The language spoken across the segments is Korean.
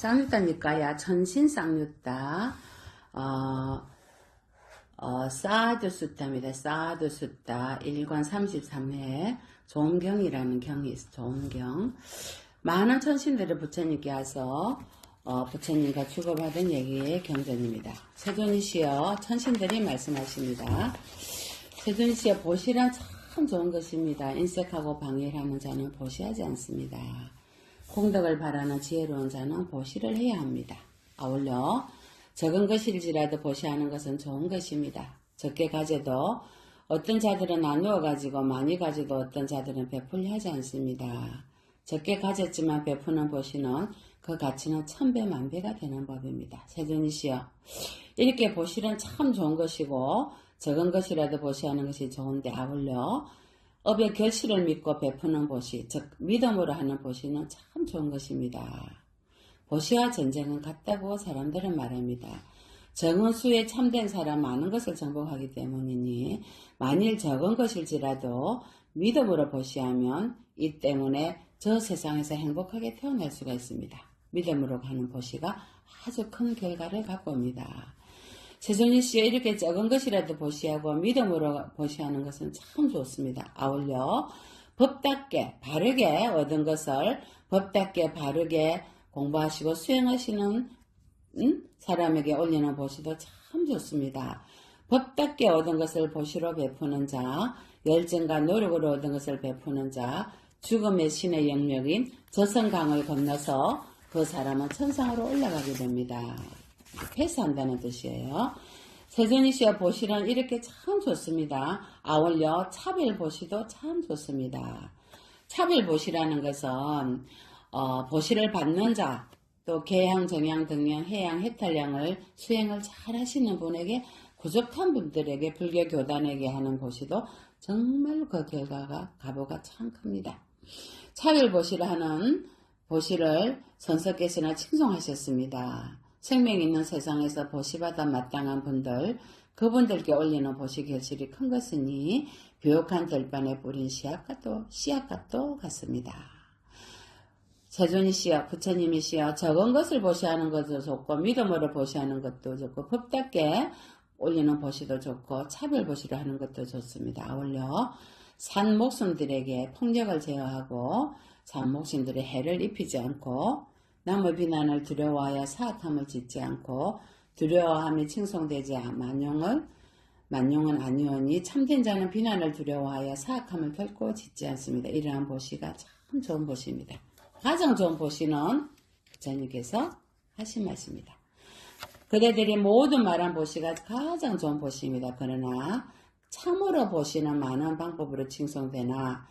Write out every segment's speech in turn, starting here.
쌍유따니까 천신쌍유따 사두수따입니다. 사두수따 1권 33회 조음경이라는 경이 있어. 조음경. 많은 천신들을 부처님께 와서 부처님과 주고받은 얘기의 경전입니다. 세존이시여 천신들이 말씀하십니다. 세존이시여 보시란 참 좋은 것입니다. 인색하고 방해하는 자는 보시하지 않습니다. 공덕을 바라는 지혜로운 자는 보시를 해야 합니다. 아울러 적은 것일지라도 보시하는 것은 좋은 것입니다. 적게 가져도 어떤 자들은 나누어 가지고 많이 가져도 어떤 자들은 베풀려 하지 않습니다. 적게 가졌지만 베푸는 보시는 그 가치는 1000배 만배가 되는 법입니다. 세존이시여 이렇게 보시는 참 좋은 것이고 적은 것이라도 보시하는 것이 좋은데 아울러 업의 결실을 믿고 베푸는 보시, 즉 믿음으로 하는 보시는 참 좋은 것입니다. 보시와 전쟁은 같다고 사람들은 말합니다. 적은 수에 참된 사람 많은 것을 정복하기 때문이니 만일 적은 것일지라도 믿음으로 보시하면 이 때문에 저 세상에서 행복하게 태어날 수가 있습니다. 믿음으로 가는 보시가 아주 큰 결과를 갖고 옵니다. 세존이시여 이렇게 적은 것이라도 보시하고 믿음으로 보시하는 것은 참 좋습니다. 아울러 법답게 바르게 얻은 것을 법답게 바르게 공부하시고 수행하시는 사람에게 올리는 보시도 참 좋습니다. 법답게 얻은 것을 보시로 베푸는 자, 열정과 노력으로 얻은 것을 베푸는 자, 죽음의 신의 영역인 저성강을 건너서 그 사람은 천상으로 올라가게 됩니다. 패스한다는 뜻이에요. 세존이시여 보시는 이렇게 참 좋습니다. 아울러 차별 보시도 참 좋습니다. 차별 보시라는 것은 보시를 받는 자, 또 계양, 정양, 등양, 해양, 해탈량을 수행을 잘 하시는 분에게 부족한 분들에게 불교 교단에게 하는 보시도 정말 그 결과가 가보가 참 큽니다. 차별 보시를 하는 보시를 선석께서나 칭송하셨습니다. 생명 있는 세상에서 보시받아 마땅한 분들, 그분들께 올리는 보시 결실이 큰 것이니 비옥한 들판에 뿌린 씨앗과 같습니다. 세존이시여 부처님이시여 적은 것을 보시하는 것도 좋고 믿음으로 보시하는 것도 좋고 법답게 올리는 보시도 좋고 차별 보시를 하는 것도 좋습니다. 아울러 산 목숨들에게 폭력을 제어하고 산 목숨들의 해를 입히지 않고 남의 비난을 두려워하여 사악함을 짓지 않고 두려워함이 칭송되지 만용은 아니오니 참된 자는 비난을 두려워하여 사악함을 결코 짓지 않습니다. 이러한 보시가 참 좋은 보시입니다. 가장 좋은 보시는 부처님께서 하신 말씀입니다. 그대들이 모든 말한 보시가 가장 좋은 보시입니다. 그러나 참으로 보시는 많은 방법으로 칭송되나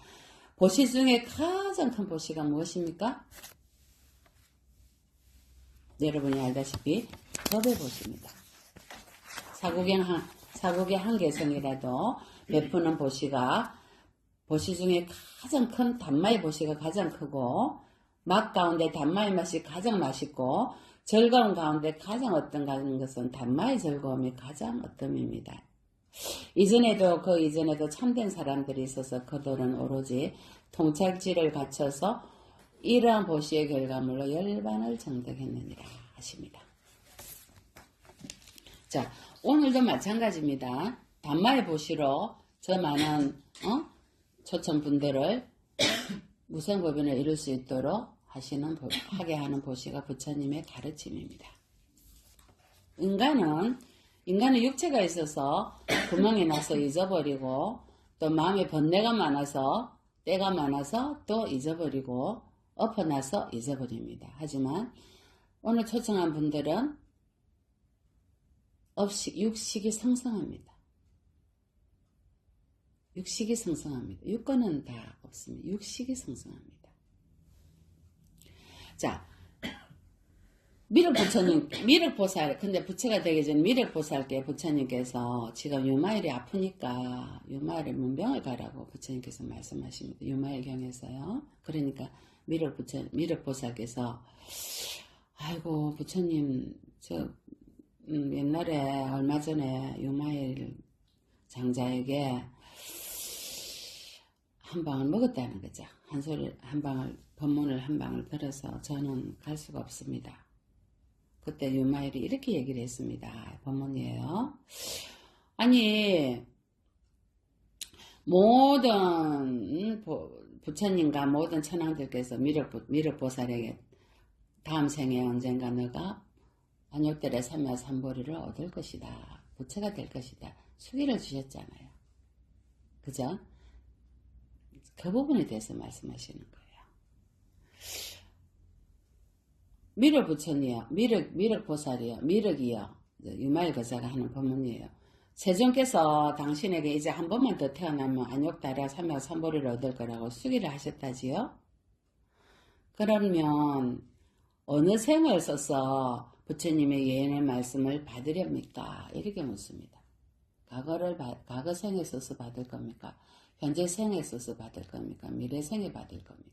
보시 중에 가장 큰 보시가 무엇입니까? 여러분이 알다시피 법의 보시입니다. 사국의 한 개성이라도 베푸는 보시가 보시 중에 가장 큰 단마의 보시가 가장 크고 맛 가운데 단마의 맛이 가장 맛있고 즐거움 가운데 가장 어떤가 하는 것은 단마의 즐거움이 가장 어떤입니다. 이전에도 참된 사람들이 있어서 그들은 오로지 통찰지를 갖춰서 이러한 보시의 결과물로 열반을 정득했느니라 하십니다. 자, 오늘도 마찬가지입니다. 단마의 보시로 저 많은 초청분들을 무성법인을 이룰 수 있도록 하게 하는 보시가 부처님의 가르침입니다. 인간은 육체가 있어서 구멍이 나서 잊어버리고 또 마음에 번뇌가 많아서 때가 많아서 또 잊어버리고 엎어나서 잊어버립니다. 하지만 오늘 초청한 분들은 육식이 성성합니다. 육식이 성성합니다. 육권은 다 없습니다. 육식이 성성합니다. 자, 미륵보살, 근데 부처가 되기 전 미륵보살 때 부처님께서 지금 유마일이 아프니까 유마일의 문병을 가라고 부처님께서 말씀하십니다. 유마일경에서요. 그러니까 미륵보살께서 아이고 부처님 옛날에 얼마 전에 유마일 장자에게 한 방을 먹었다는 거죠. 한 방을 법문을 한 방을 들어서 저는 갈 수가 없습니다. 그때 유마일이 이렇게 얘기를 했습니다. 법문이에요. 아니 모든 부처님과 모든 천황들께서 미륵보살에게 다음 생에 언젠가 너가 안욕들의 삼야삼보리를 얻을 것이다. 부처가 될 것이다. 수기를 주셨잖아요. 그죠? 그 부분에 대해서 말씀하시는 거예요. 미륵부처니요. 미륵보살이요. 미륵이요. 유마일 거사가 하는 법문이에요. 세존께서 당신에게 이제 한 번만 더 태어나면 안욕달야 삼야삼보리를 얻을 거라고 수기를 하셨다지요? 그러면 어느 생을 써서 부처님의 예언의 말씀을 받으렵니까? 이렇게 묻습니다. 과거 생에 써서 받을 겁니까? 현재 생에 써서 받을 겁니까? 미래 생에 받을 겁니까?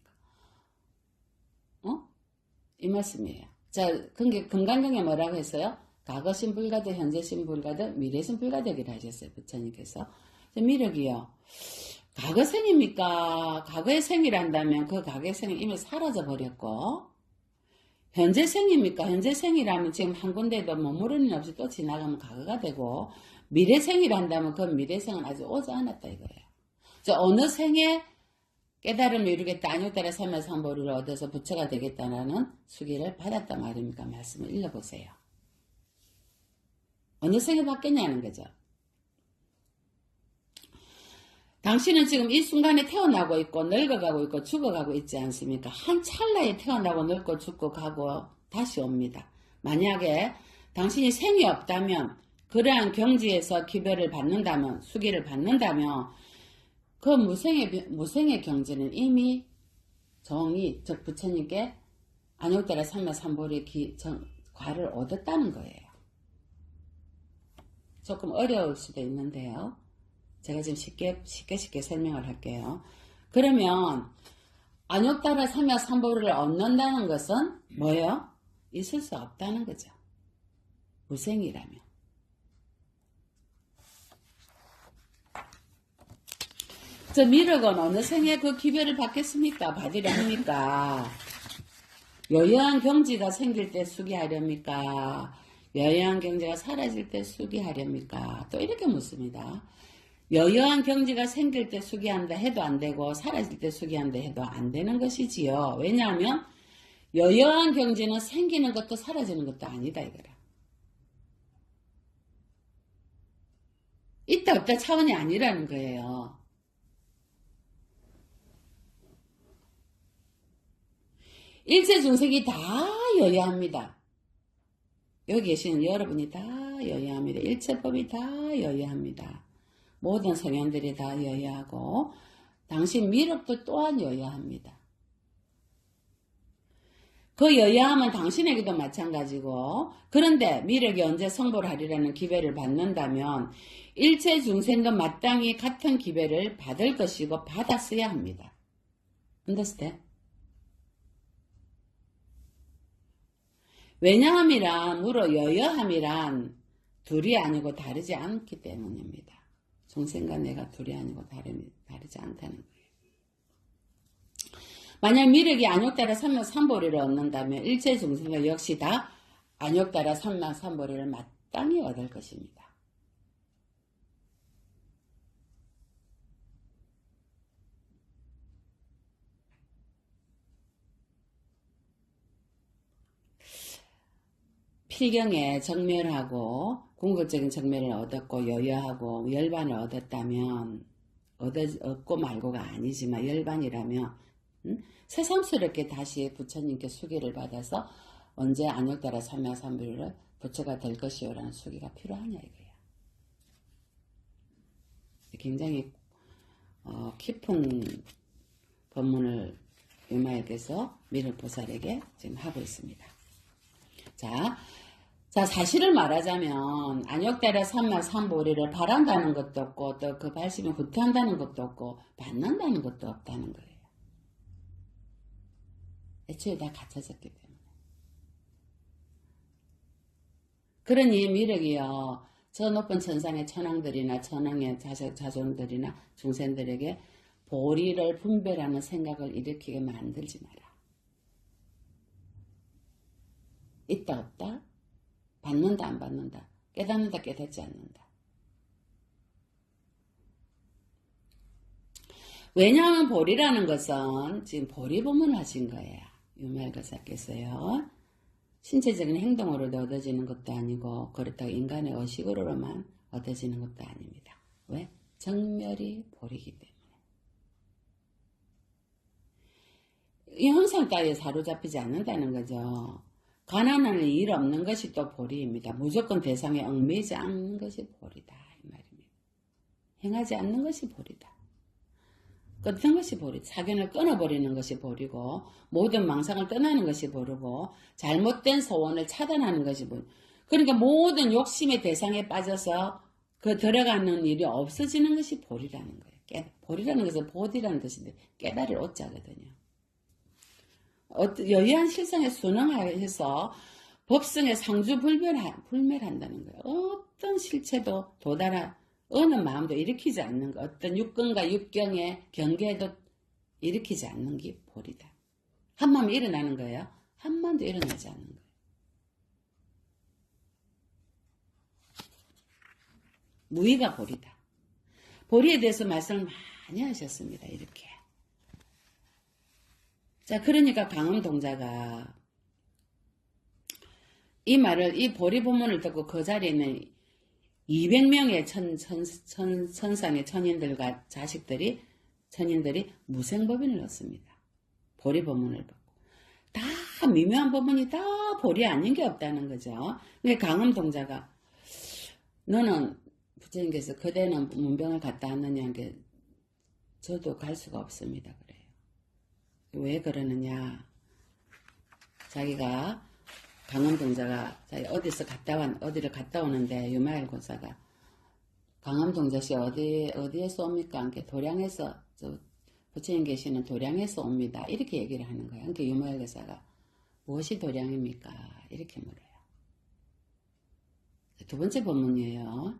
이 말씀이에요. 자, 금강경에 뭐라고 했어요? 과거신 불가득, 현재신 불가득, 미래신 불가득이라 하셨어요. 부처님께서. 미륵이요. 과거생입니까? 과거의 생이란다면 그 과거의 생이 이미 사라져 버렸고, 현재생입니까? 현재생이라면 지금 한 군데도 머무르는 일 없이 또 지나가면 과거가 되고, 미래생이란다면 그 미래생은 아직 오지 않았다 이거예요. 어느 생에 깨달음을 이루겠다, 안욕달야 삼야삼보리를 얻어서 부처가 되겠다라는 수기를 받았단 말입니까? 말씀을 읽어보세요. 어느 생에 받겠냐는 거죠. 당신은 지금 이 순간에 태어나고 있고 늙어가고 있고 죽어가고 있지 않습니까? 한 찰나에 태어나고 늙고 죽고 가고 다시 옵니다. 만약에 당신이 생이 없다면, 그러한 경지에서 기별을 받는다면, 수기를 받는다면 그 무생의 경지는 이미 정의, 즉 부처님께 안욕달야 삼야삼보리 과를 얻었다는 거예요. 조금 어려울 수도 있는데요. 제가 지금 쉽게 설명을 할게요. 그러면 안욕달야 삼야삼보리를 얻는다는 것은 뭐예요? 있을 수 없다는 거죠. 무생이라면. 미륵은 어느 생에 그 기별을 받겠습니까? 받으려 합니까? 여여한 경지가 생길 때 수기하렵니까? 여여한 경지가 사라질 때 수기하렵니까? 또 이렇게 묻습니다. 여여한 경지가 생길 때 수기한다 해도 안 되고 사라질 때 수기한다 해도 안 되는 것이지요. 왜냐하면 여여한 경지는 생기는 것도 사라지는 것도 아니다 이거라. 있다 없다 차원이 아니라는 거예요. 일체 중생이 다 여여합니다. 여기 계시는 여러분이 다 여여합니다. 일체법이 다 여여합니다. 모든 성현들이 다 여여하고 당신 미륵도 또한 여여합니다. 그 여여함은 당신에게도 마찬가지고, 그런데 미륵이 언제 성불 하리라는 기별을 받는다면 일체 중생도 마땅히 같은 기별을 받을 것이고 받았어야 합니다. understand? 왜냐함이란 무로 여여함이란 둘이 아니고 다르지 않기 때문입니다. 중생과 내가 둘이 아니고 다르지 않다는 거예요. 만약 미륵이 안욕달야 삼야삼보리를 얻는다면 일체 중생도 역시 다 안욕달야 삼야삼보리를 마땅히 얻을 것입니다. 필경에 정멸하고 궁극적인 정멸을 얻었고 여여하고 열반을 얻었다면, 얻고 말고가 아니지만 열반이라면 새삼스럽게 다시 부처님께 수기를 받아서 언제 안욕달야 삼야삼보리를 부처가 될 것이오라는 수기가 필요하냐 이거예요. 굉장히 깊은 법문을 유마에게서 미륵보살에게 지금 하고 있습니다. 자, 사실을 말하자면 안욕달야 삼야삼보리를 바란다는 것도 없고 또 그 발심에 후퇴한다는 것도 없고 받는다는 것도 없다는 거예요. 애초에 다 갖춰졌기 때문에. 그러니 미륵이요, 저 높은 천상의 천왕들이나 천왕의 자존들이나 중생들에게 보리를 분별하는 생각을 일으키게 만들지 마라. 있다 없다 받는다 안 받는다. 깨닫는다 깨닫지 않는다. 왜냐하면 보리라는 것은 지금 보리 부문을 하신 거예요. 유말거사께서요. 신체적인 행동으로도 얻어지는 것도 아니고 그렇다고 인간의 의식으로만 얻어지는 것도 아닙니다. 왜? 정멸이 보리기 때문에. 이 형상 따위에 사로잡히지 않는다는 거죠. 가난한 일 없는 것이 또 보리입니다. 무조건 대상에 얽매이지 않는 것이 보리다 이 말입니다. 행하지 않는 것이 보리다. 끊는 것이 보리, 사견을 끊어버리는 것이 보리고 모든 망상을 떠나는 것이 보리고 잘못된 소원을 차단하는 것이 보리. 그러니까 모든 욕심의 대상에 빠져서 그 들어가는 일이 없어지는 것이 보리라는 거예요. 보리라는 것은 보디라는 뜻인데 깨달을 오자거든요. 여유한 실성에 순응해서 법성에 상주불멸한다는 거예요. 어떤 실체도 어느 마음도 일으키지 않는 것, 어떤 육근과 육경의 경계도 일으키지 않는 게 보리다. 한마음이 일어나는 거예요. 한마음도 일어나지 않는 거예요. 무의가 보리다. 보리에 대해서 말씀을 많이 하셨습니다. 이렇게. 자, 그러니까 강음동자가 이 말을, 이 보리 본문을 듣고 그 자리에 있는 200명의 천상의 천인들과 천인들이 무생법인을 넣습니다. 보리 법문을 받고. 다 미묘한 법문이 다 보리 아닌 게 없다는 거죠. 그러니까 강음동자가 너는 부처님께서 그대는 문병을 갔다 왔느냐 게 저도 갈 수가 없습니다. 그래요. 왜 그러느냐. 자기가 강음동자가 어디를 갔다 오는데 유마일고사가 강음동자씨 어디에서 옵니까? 이렇게 도량에서 부처님 계시는 도량에서 옵니다. 이렇게 얘기를 하는 거예요. 그러니까 유마일고사가 무엇이 도량입니까? 이렇게 물어요. 두 번째 본문이에요.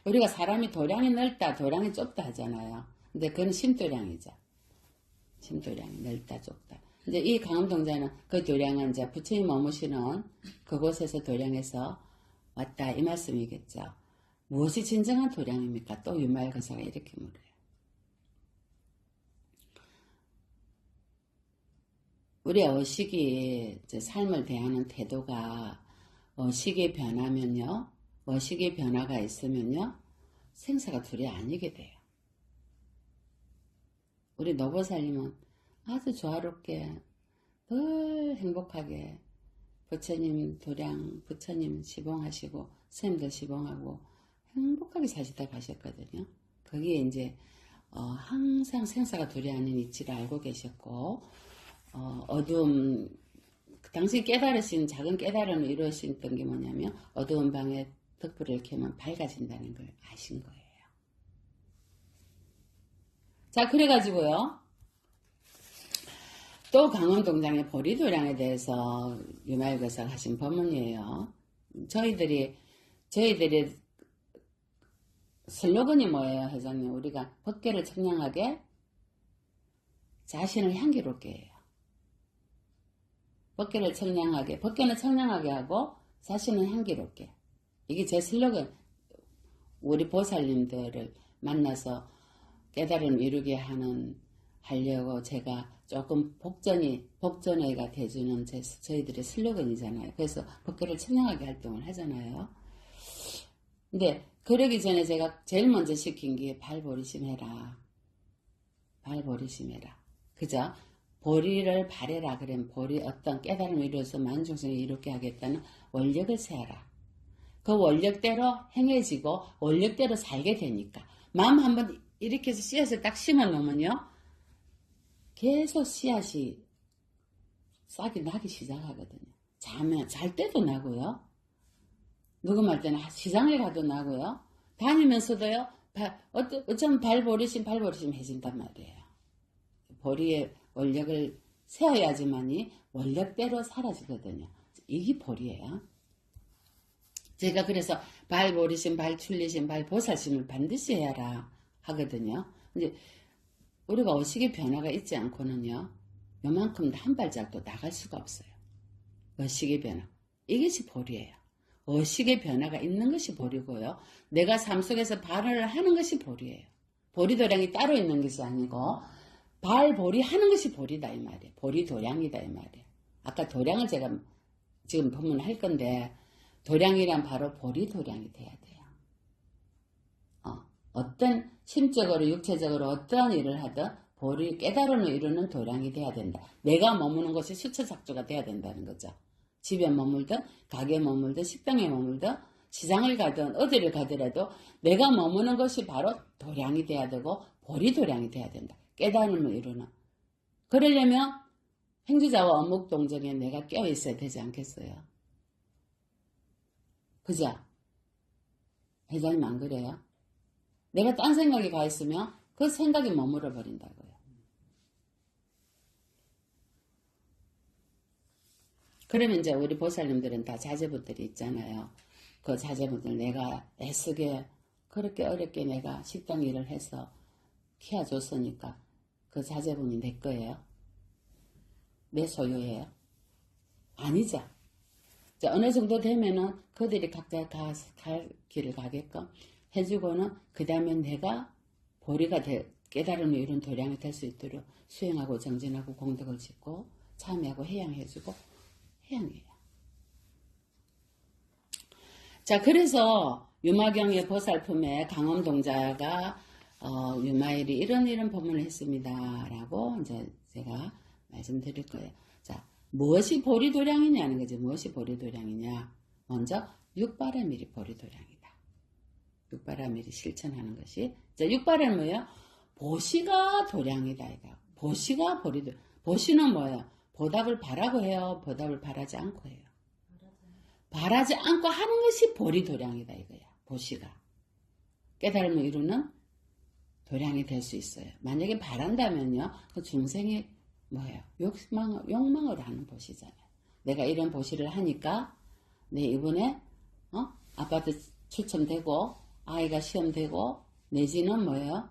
우리가 사람이 도량이 넓다, 도량이 좁다 하잖아요. 근데 그건 심도량이죠. 심도량이 넓다, 좁다. 이제 이 강음동자는 그 도량은 이제 부처님 머무시는 그곳에서 도량에서 왔다 이 말씀이겠죠. 무엇이 진정한 도량입니까? 또 유말거사가 이렇게 물어요. 우리 의식이 삶을 대하는 태도가 의식이 변하면요, 의식의 변화가 있으면요, 생사가 둘이 아니게 돼요. 우리 노보살님은 아주 조화롭게 늘 행복하게 부처님 도량, 부처님 시봉하시고 스님들 시봉하고 행복하게 사시다 가셨거든요. 거기에 이제 항상 생사가 둘이 아닌 이치를 알고 계셨고 어두움 당시 깨달으신 작은 깨달음을 이루셨던 게 뭐냐면 어두운 방에 덕불을 켜면 밝아진다는 걸 아신 거예요. 자, 그래가지고요. 또 강원동장의 보리도량에 대해서 유말거사가 하신 법문이에요. 저희들이 슬로건이 뭐예요, 회장님? 우리가 법계를 청량하게 자신을 향기롭게 해요. 법계는 청량하게 하고 자신은 향기롭게. 이게 제 슬로건. 우리 보살님들을 만나서 깨달음을 이루게 하려고 제가 조금 복전회가 돼주는 저희들의 슬로건이잖아요. 그래서 법계를 청량하게 활동을 하잖아요. 근데 그러기 전에 제가 제일 먼저 시킨 게 발보리심해라. 발보리심해라. 그죠? 보리를 바래라. 그러면 보리 어떤 깨달음을 이루어서 만중생을 이롭게 하겠다는 원력을 세워라. 그 원력대로 행해지고 원력대로 살게 되니까 마음 한번 이렇게 해서 씨앗을 딱 심어 놓으면요. 계속 씨앗이 싹이 나기 시작하거든요. 잘 때도 나고요. 녹음할 때는 시장에 가도 나고요. 다니면서도요. 어쩌면 발보리심 해진단 말이에요. 보리의 원력을 세워야지만이 원력대로 사라지거든요. 이게 보리예요. 제가 그래서 발보리심, 발출리심, 발보살심을 반드시 해야라 하거든요. 이제 우리가 의식의 변화가 있지 않고는요. 요만큼 한 발짝도 나갈 수가 없어요. 의식의 변화. 이것이 보리예요. 의식의 변화가 있는 것이 보리고요. 내가 삶 속에서 발을 하는 것이 보리예요. 보리도량이 따로 있는 것이 아니고 발보리 하는 것이 보리다 이 말이에요. 보리도량이다 이 말이에요. 아까 도량을 제가 지금 법문할 건데 도량이란 바로 보리도량이 돼야 돼요. 어떤 심적으로 육체적으로 어떤 일을 하든 보리 깨달음을 이루는 도량이 돼야 된다. 내가 머무는 것이 수처작조가 돼야 된다는 거죠. 집에 머물든 가게에 머물든 식당에 머물든 시장을 가든 어디를 가더라도 내가 머무는 것이 바로 도량이 돼야 되고 보리도량이 돼야 된다. 깨달음을 이루는. 그러려면 행주자와 어묵동정에 내가 껴있어야 되지 않겠어요? 그죠? 회장님 안 그래요? 내가 딴 생각이 가 있으면 그 생각이 머물러 버린다고요. 그러면 이제 우리 보살님들은 다 자제분들이 있잖아요. 그 자제분들 내가 애쓰게 그렇게 어렵게 내가 식당 일을 해서 키워줬으니까 그 자제분이 내 거예요? 내 소유예요? 아니죠. 자, 어느 정도 되면은 그들이 각자 갈 길을 가게끔 해주고는 그 다음에 내가 보리가 깨달음을 이룬 도량이 될 수 있도록 수행하고 정진하고 공덕을 짓고 참여하고 해양해주고 해양해요. 자, 그래서 유마경의 보살품에 강엄동자가 유마일이 이런 법문을 했습니다. 라고 이제 제가 말씀드릴 거예요. 자, 무엇이 보리도량이냐는 거죠. 무엇이 보리도량이냐. 먼저 육바라밀이 보리도량이다. 육바라밀이 실천하는 것이. 자, 육바라밀은 뭐예요? 보시가 도량이다. 이거. 보시가 보리도량. 보시는 뭐예요? 보답을 바라고 해요? 보답을 바라지 않고 해요? 바라지 않고 하는 것이 보리도량이다 이거야. 보시가. 깨달음을 이루는 도량이 될 수 있어요. 만약에 바란다면요. 그 중생이 뭐예요? 욕망을 하는 보시잖아요. 내가 이런 보시를 하니까 내 이번에 아파트 추첨되고 아이가 시험되고 내지는 뭐예요?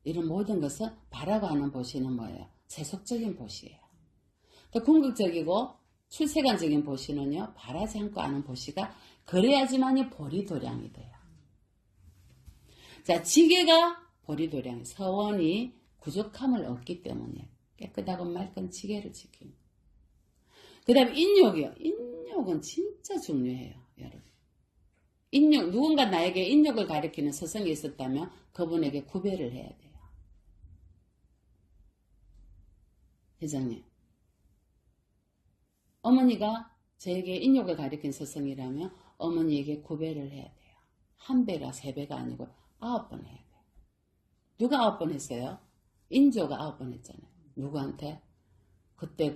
이런 모든 것을 바라고 하는 보시는 뭐예요? 세속적인 보시예요. 또 궁극적이고 출세관적인 보시는요. 바라지 않고 하는 보시가 그래야지만이 보리도량이 돼요. 자, 지게가 보리도량, 서원이 부족함을 얻기 때문에 깨끗하고 맑은 지게를 지킵니다. 그 다음에 인욕이요. 인욕은 진짜 중요해요. 여러분. 인욕, 누군가 나에게 인욕을 가리키는 서성이 있었다면 그분에게 구별을 해야 돼요. 회장님. 어머니가 저에게 인욕을 가리킨 서성이라면 어머니에게 구별을 해야 돼요. 한 배가 세 배가 아니고 9번 해야 돼요. 누가 9번 했어요? 인조가 9번 했잖아요. 누구한테? 그때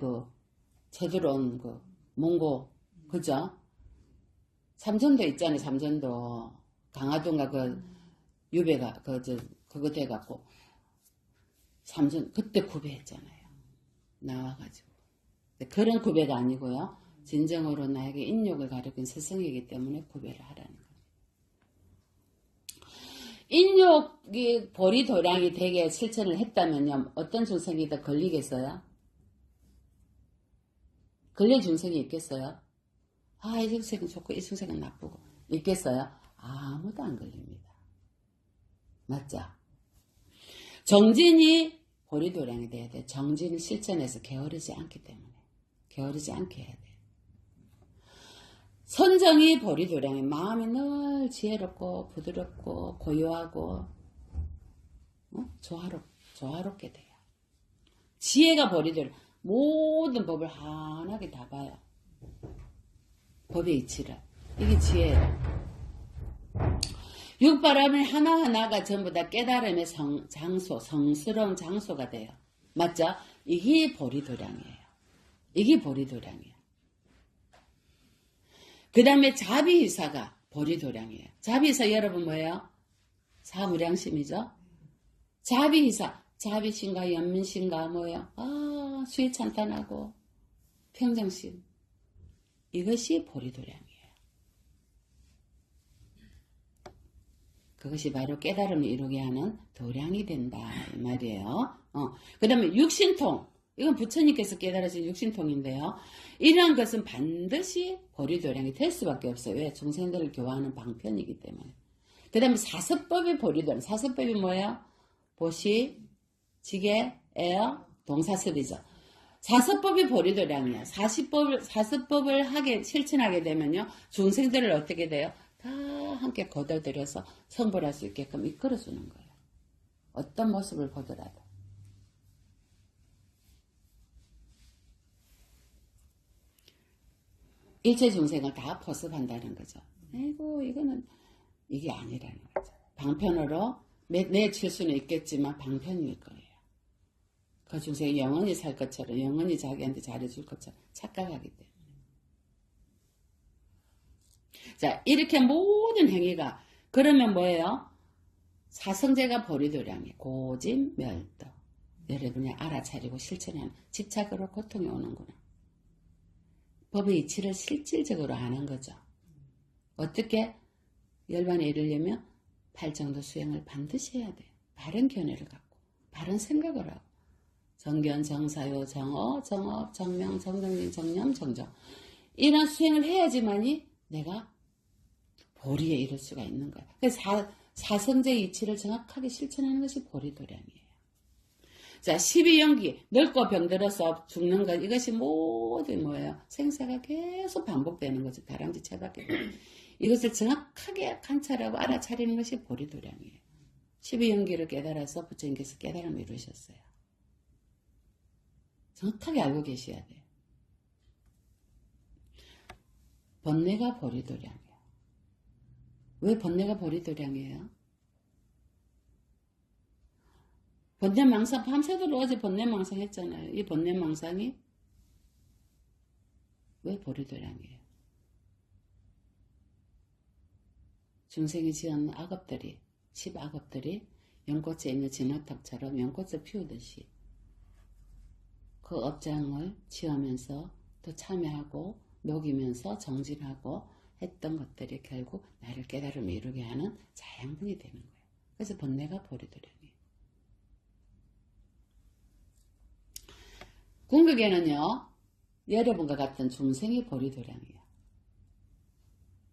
제대로 온 몽고, 그죠? 삼전도 있잖아요. 삼전도. 강화도인가 유배가 그거 돼갖고 삼전 그때 구배했잖아요. 나와가지고. 그런 구배가 아니고요. 진정으로 나에게 인욕을 가리킨 스승이기 때문에 구배를 하라는 거예요. 인욕이 보리도량이 되게 실천을 했다면요. 어떤 중생이 더 걸리겠어요? 걸릴 중생이 있겠어요? 아, 이 중생은 좋고 이 중생은 나쁘고 있겠어요? 아무도 안 걸립니다. 맞죠? 정진이 보리도량이 돼야 돼요. 정진이 실천해서 게으르지 않기 때문에. 게으르지 않게 해야 돼요. 선정이 보리도량이 마음이 늘 지혜롭고 부드럽고 고요하고 조화롭게 돼요. 지혜가 보리도량. 모든 법을 환하게 다 봐요. 법의 이치를. 이게 지혜예요. 육바람을 하나하나가 전부 다 깨달음의 장소, 성스러운 장소가 돼요. 맞죠? 이게 보리도량이에요. 이게 보리도량이에요. 그 다음에 자비의사가 보리도량이에요. 자비의사 여러분 뭐예요? 사무량심이죠? 자비의사, 자비심과 연민심과 뭐예요? 수위찬탄하고 평정심. 이것이 보리도량이에요. 그것이 바로 깨달음을 이루게 하는 도량이 된다 이 말이에요. 그 다음에 육신통. 이건 부처님께서 깨달으신 육신통인데요. 이러한 것은 반드시 보리도량이 될 수밖에 없어요. 왜? 중생들을 교화하는 방편이기 때문에. 그 다음에 사서법이 보리도량. 사서법이 뭐예요? 보시, 지게, 에어, 동사섭이죠. 사서법이 보리도량이야. 사서법을 실천하게 되면요. 중생들을 어떻게 돼요? 다 함께 거둬들여서 성불할 수 있게끔 이끌어주는 거예요. 어떤 모습을 보더라도. 일체 중생을 다 포섭한다는 거죠. 아이고, 이게 아니라는 거죠. 방편으로 내칠 수는 있겠지만 방편일 거예요. 그 중생이 영원히 살 것처럼, 영원히 자기한테 잘해줄 것처럼 착각하기 때문에. 자, 이렇게 모든 행위가, 그러면 뭐예요? 사성제가 보리도량이 고진멸도. 여러분이 알아차리고 실천하는 집착으로 고통이 오는구나. 법의 이치를 실질적으로 아는 거죠. 어떻게? 열반에 이르려면 팔정도 수행을 반드시 해야 돼요. 바른 견해를 갖고, 바른 생각을 하고. 정견, 정사요, 정어, 정업, 정명, 정정진, 정념, 정정. 이런 수행을 해야지만이 내가 보리에 이를 수가 있는 거야. 그래서 사성제 이치를 정확하게 실천하는 것이 보리도량이에요. 자, 12연기, 늙고 병들어서 죽는 것, 이것이 모두 뭐예요? 생사가 계속 반복되는 거죠. 다람쥐 채밖에. 이것을 정확하게 관찰하고 알아차리는 것이 보리도량이에요. 12연기를 깨달아서 부처님께서 깨달음을 이루셨어요. 정확하게 알고 계셔야 돼요. 번뇌가 보리도량이에요. 왜 번뇌가 보리도량이에요? 번뇌망상, 밤새도록 어제 번뇌망상 했잖아요. 이 번뇌망상이 왜 보리도량이에요? 중생이 지은 악업들이, 10악업들이 연꽃에 있는 진화탑처럼 연꽃을 피우듯이 그 업장을 지으면서 또 참여하고 녹이면서 정진하고 했던 것들이 결국 나를 깨달음을 이루게 하는 자양분이 되는 거예요. 그래서 번뇌가 보리도량이에요. 궁극에는요, 여러분과 같은 중생이 보리도량이에요.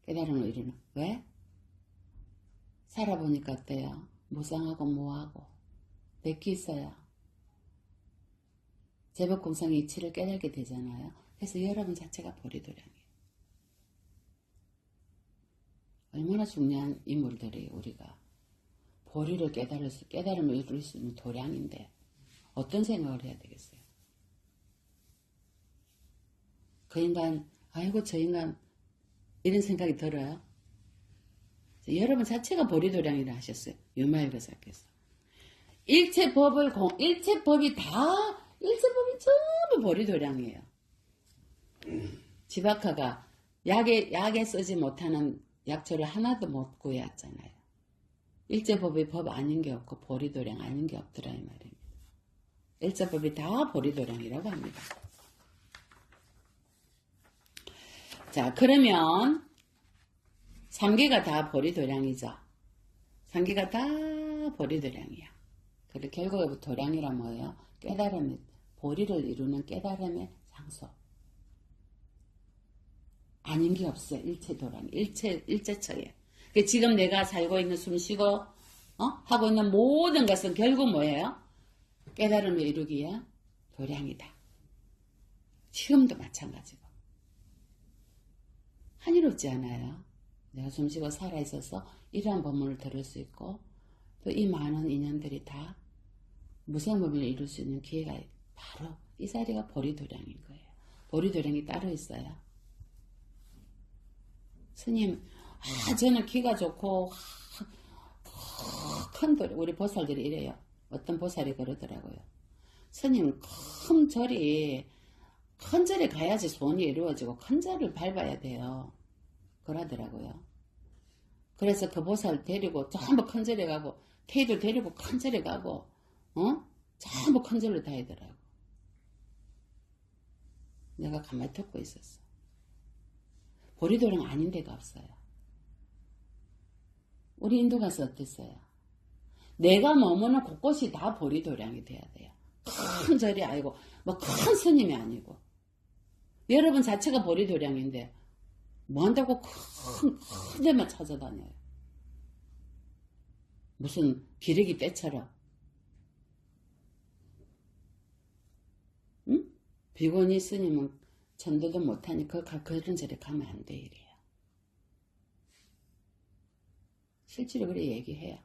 깨달음을 이루는. 왜? 살아보니까 어때요? 무상하고 무하고 내기 있어요. 제법공상의 이치를 깨달게 되잖아요. 그래서 여러분 자체가 보리도량이에요. 얼마나 중요한 인물들이 우리가 보리를 깨달음을 이룰 수 있는 도량인데 어떤 생각을 해야 되겠어요? 그 인간, 아이고 저 인간 이런 생각이 들어요? 여러분 자체가 보리도량이라 하셨어요. 유마일거사께서. 일체법이 전부 보리도량이에요. 지박하가 약에 쓰지 못하는 약초를 하나도 못 구해왔잖아요. 일체법이 법 아닌 게 없고 보리도량 아닌 게 없더라 이 말입니다. 일체법이 다 보리도량이라고 합니다. 자, 그러면 3개가 다 보리도량이죠. 3개가 다 보리도량이야. 그리고 결국에 도량이란 뭐예요? 깨달음의, 보리를 이루는 깨달음의 장소. 아닌 게 없어요. 일체도량, 일체처에. 지금 내가 살고 있는 숨쉬고, 하고 있는 모든 것은 결국 뭐예요? 깨달음을 이루기에 도량이다. 지금도 마찬가지고. 한이롭지 않아요. 내가 숨쉬고 살아있어서 이러한 법문을 들을 수 있고, 또 이 많은 인연들이 다 무생법을 이룰 수 있는 기회가 바로 이 자리가 보리도량인 거예요. 보리도량이 따로 있어요. 스님, 저는 기가 좋고 큰 돌, 우리 보살들이 이래요. 어떤 보살이 그러더라고요. 스님, 큰 절에 가야지 소원이 이루어지고 큰 절을 밟아야 돼요. 그러더라고요. 그래서 그 보살 데리고 전부 큰 절에 가고 태희들 데리고 큰 절에 가고 전부 큰 절로 다니더라고. 내가 가만히 듣고 있었어. 보리도량 아닌 데가 없어요. 우리 인도 가서 어땠어요? 내가 머무는 곳곳이 다 보리도량이 돼야 돼요. 큰 절이 아니고 뭐 큰 스님이 아니고 여러분 자체가 보리도량인데 뭐 한다고 큰 데만 찾아다녀요. 무슨 기레기 떼처럼. 응? 비구니 스님은 전도도 못하니 그런 절에 가면 안 돼 이래요. 실제로 그래 얘기해요.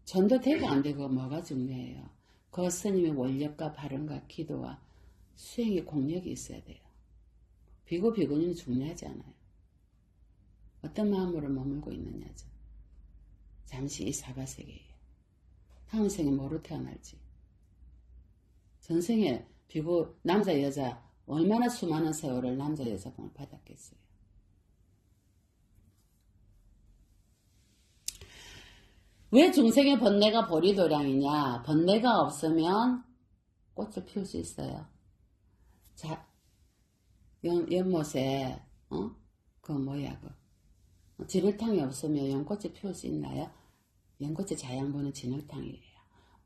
전도 되고 안 되고 뭐가 중요해요. 그 스님의 원력과 발언과 기도와 수행의 공력이 있어야 돼요. 비구니는 중요하지 않아요. 어떤 마음으로 머물고 있느냐죠. 잠시 이 사바세계에 다음 생에 뭐로 태어날지. 전생에 비구 남자 여자 얼마나 수많은 세월을 남자 여자분을 받았겠어요. 왜 중생의 번뇌가 보리도량이냐? 번뇌가 없으면 꽃을 피울 수 있어요. 자, 연못에 진흙탕이 없으면 연꽃이 피울 수 있나요? 연꽃의 자양분은 진흙탕이에요.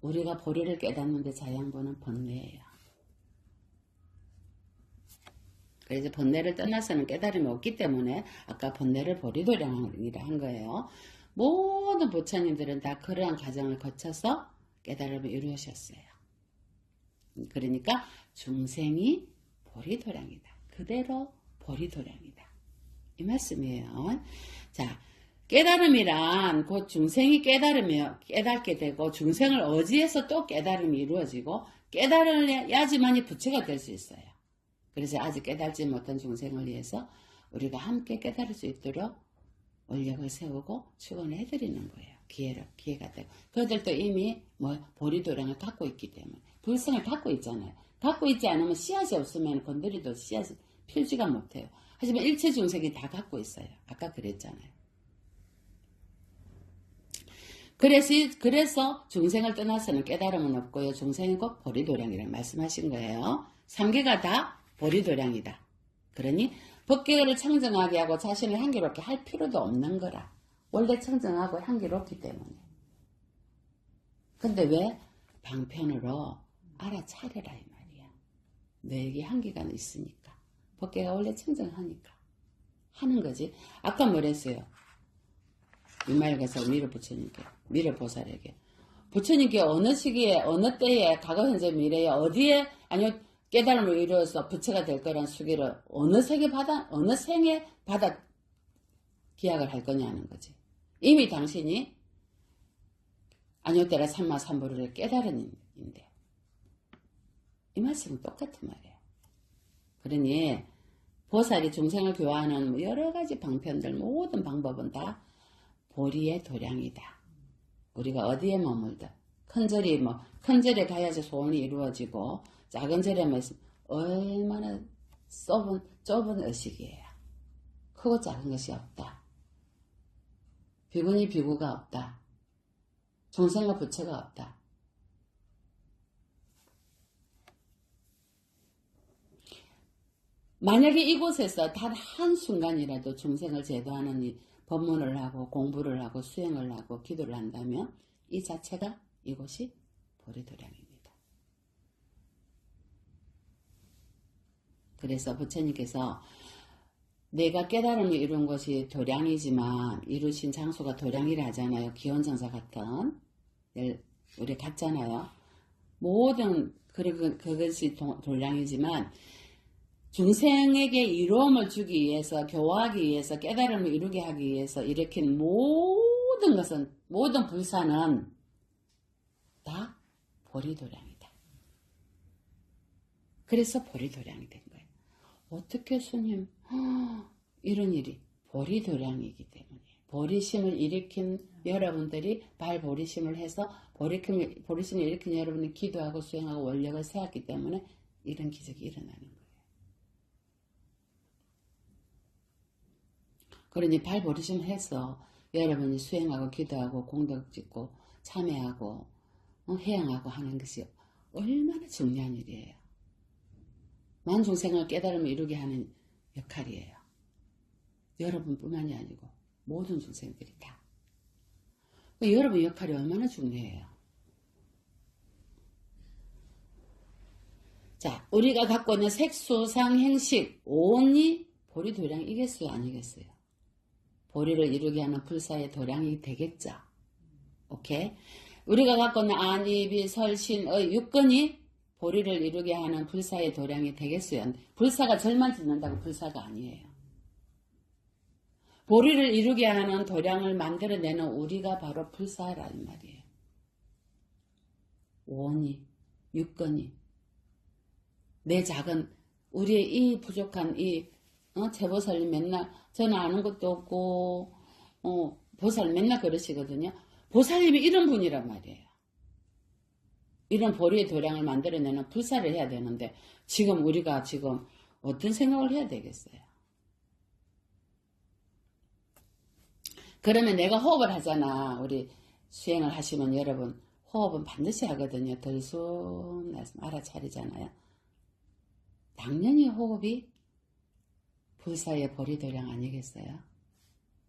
우리가 보리를 깨닫는데 자양분은 번뇌예요. 그래서 번뇌를 떠나서는 깨달음이 없기 때문에 아까 번뇌를 보리도량이라 한 거예요. 모든 부처님들은 다 그러한 과정을 거쳐서 깨달음을 이루셨어요. 그러니까 중생이 보리도량이다. 그대로 보리도량이다. 이 말씀이에요. 자, 깨달음이란 곧 중생이 깨닫게 되고 중생을 어지해서 또 깨달음이 이루어지고 깨달아야지만이 부처가 될 수 있어요. 그래서 아직 깨달지 못한 중생을 위해서 우리가 함께 깨달을 수 있도록 원력을 세우고 축원을 해드리는 거예요. 기회가 되고. 그들도 이미 보리도량을 갖고 있기 때문에 불성을 갖고 있잖아요. 갖고 있지 않으면 씨앗이 없으면 건드리도 씨앗이 필지가 못해요. 하지만 일체 중생이 다 갖고 있어요. 아까 그랬잖아요. 그래서 중생을 떠나서는 깨달음은 없고요. 중생은 곧 보리도량이라고 말씀하신 거예요. 3개가 다 보리도량이다. 그러니 법계를 청정하게 하고 자신을 향기롭게 할 필요도 없는 거라. 원래 청정하고 향기롭기 때문에. 근데 왜? 방편으로 알아차려라 이 말이야. 너에게 향기가 있으니까. 법계가 원래 청정하니까. 하는 거지. 아까 뭐랬어요? 이말가서 미래보살에게. 부처님께 어느 시기에, 어느 때에, 과거, 현재, 미래에, 어디에, 아니요, 깨달음을 이루어서 부처가 될 거란 수기를 어느 생에 받아 기약을 할 거냐는 거지. 이미 당신이 아니오때라 삼마삼부를 깨달은 인데. 이 말씀은 똑같은 말이에요. 그러니 보살이 중생을 교화하는 여러 가지 방편들, 모든 방법은 다 보리의 도량이다. 우리가 어디에 머물든 큰 절에 가야지 소원이 이루어지고 작은 절에만 있으면 얼마나 좁은 의식이에요. 크고 작은 것이 없다. 비구니 비구가 없다. 중생과 부처가 없다. 만약에 이곳에서 단 한순간이라도 중생을 제도하는 이 법문을 하고 공부를 하고 수행을 하고 기도를 한다면 이 자체가 이곳이 보리도량입니다. 그래서 부처님께서 내가 깨달음을 이룬 것이 도량이지만 이루신 장소가 도량이라 하잖아요. 기원정사 같은 우리 같잖아요. 모든 그것이 도량이지만 중생에게 이로움을 주기 위해서 교화하기 위해서 깨달음을 이루게 하기 위해서 일으킨 모든 불사는 다 보리도량이다. 그래서 보리도량이 된 거예요. 어떻게 스님 이런 일이 보리도량이기 때문에 보리심을 일으킨 여러분들이 발보리심을 해서 보리심을 일으킨 여러분이 기도하고 수행하고 원력을 세웠기 때문에 이런 기적이 일어나는 거예요. 그러니 발보리심을 해서 여러분이 수행하고 기도하고 공덕 짓고 참회하고 해양하고 하는 것이 얼마나 중요한 일이에요. 만중생을 깨달음을 이루게 하는 역할이에요. 여러분뿐만이 아니고 모든 중생들이 다. 여러분 역할이 얼마나 중요해요. 자, 우리가 갖고 있는 색수상 행식 오온이 보리 도량이겠어요, 아니겠어요? 보리를 이루게 하는 불사의 도량이 되겠죠. 오케이? 우리가 갖고 있는 안이비 설신의 육근이 보리를 이루게 하는 불사의 도량이 되겠어요. 불사가 절만 짓는다고 불사가 아니에요. 보리를 이루게 하는 도량을 만들어내는 우리가 바로 불사라는 말이에요. 오온이, 육근이. 내 작은, 우리의 이 부족한 제보살이 맨날, 저는 아는 것도 없고, 보살 맨날 그러시거든요. 보살님이 이런 분이란 말이에요. 이런 보리의 도량을 만들어내는 불사를 해야 되는데, 지금 우리가 지금 어떤 생각을 해야 되겠어요? 그러면 내가 호흡을 하잖아. 우리 수행을 하시면 여러분, 호흡은 반드시 하거든요. 들숨, 날숨 알아차리잖아요. 당연히 호흡이 불사의 보리도량 아니겠어요?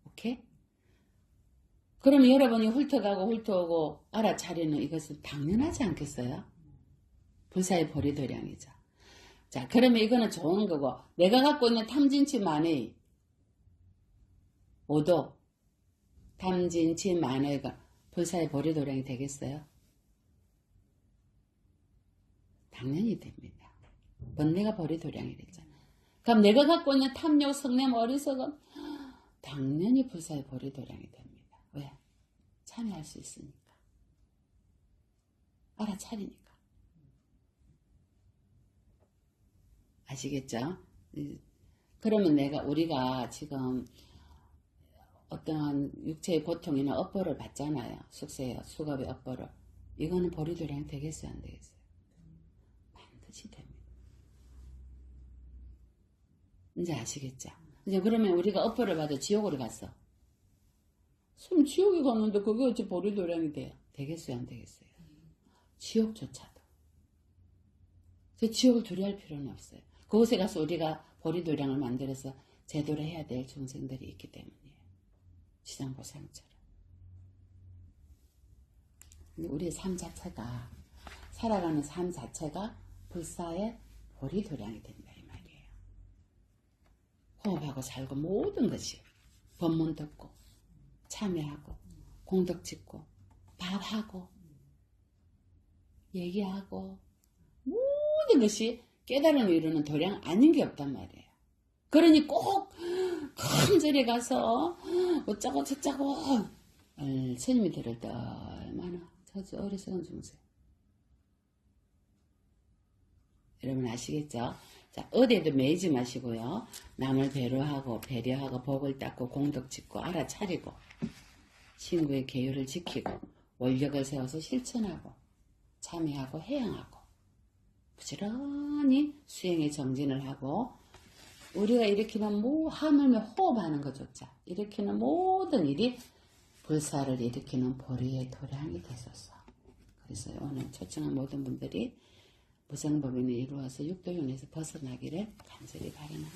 오케이? 그럼 여러분이 훑어가고 훑어오고 알아차리는 이것은 당연하지 않겠어요? 불사의 보리도량이죠. 자, 그러면 이거는 좋은 거고, 내가 갖고 있는 탐진치 만의 5도, 탐진치 만의가 불사의 보리도량이 되겠어요? 당연히 됩니다. 번뇌가 보리도량이 됐잖아. 그럼 내가 갖고 있는 탐욕, 성냄, 어리석은 당연히 불사의 보리도량이 됩니다. 왜? 참여할 수 있으니까. 알아차리니까. 아시겠죠? 그러면 우리가 지금 어떠한 육체의 고통이나 업보를 받잖아요. 숙세요, 수급의 업보를. 이거는 보리도량이 되겠어요, 안 되겠어요? 반드시 됩니다. 이제 아시겠죠? 이제 그러면 우리가 업보를 받아 지옥으로 갔어. 그럼 지옥에 갔는데 그게 어찌 보리도량이 돼요? 되겠어요, 안 되겠어요? 지옥조차도. 지옥을 두려워할 필요는 없어요. 그곳에 가서 우리가 보리도량을 만들어서 제도를 해야 될 중생들이 있기 때문이에요. 지장보상처럼. 우리의 삶 자체가, 살아가는 삶 자체가 불사의 보리도량이 된다 이 말이에요. 호흡하고 살고 모든 것이 법문 듣고 참여하고 공덕 짓고 밥하고 얘기하고 모든 것이 깨달음을 이루는 도량 아닌 게 없단 말이에요. 그러니 꼭 큰 절에 가서 어쩌고 저쩌고 스님이 들을 때 얼마나 저 어리석은 중생. 여러분 아시겠죠? 자, 어디에도 매이지 마시고요. 남을 배려하고 복을 닦고 공덕 짓고 알아차리고 친구의 계율을 지키고 원력을 세워서 실천하고 참여하고 해양하고 부지런히 수행에 정진을 하고 우리가 일으키는 하물며 호흡하는 것조차 일으키는 모든 일이 불사를 일으키는 보리의 도량이 되소서. 그래서 오늘 초청한 모든 분들이 무생법인을 이루어서 육도윤에서 벗어나기를 간절히 바랍니다.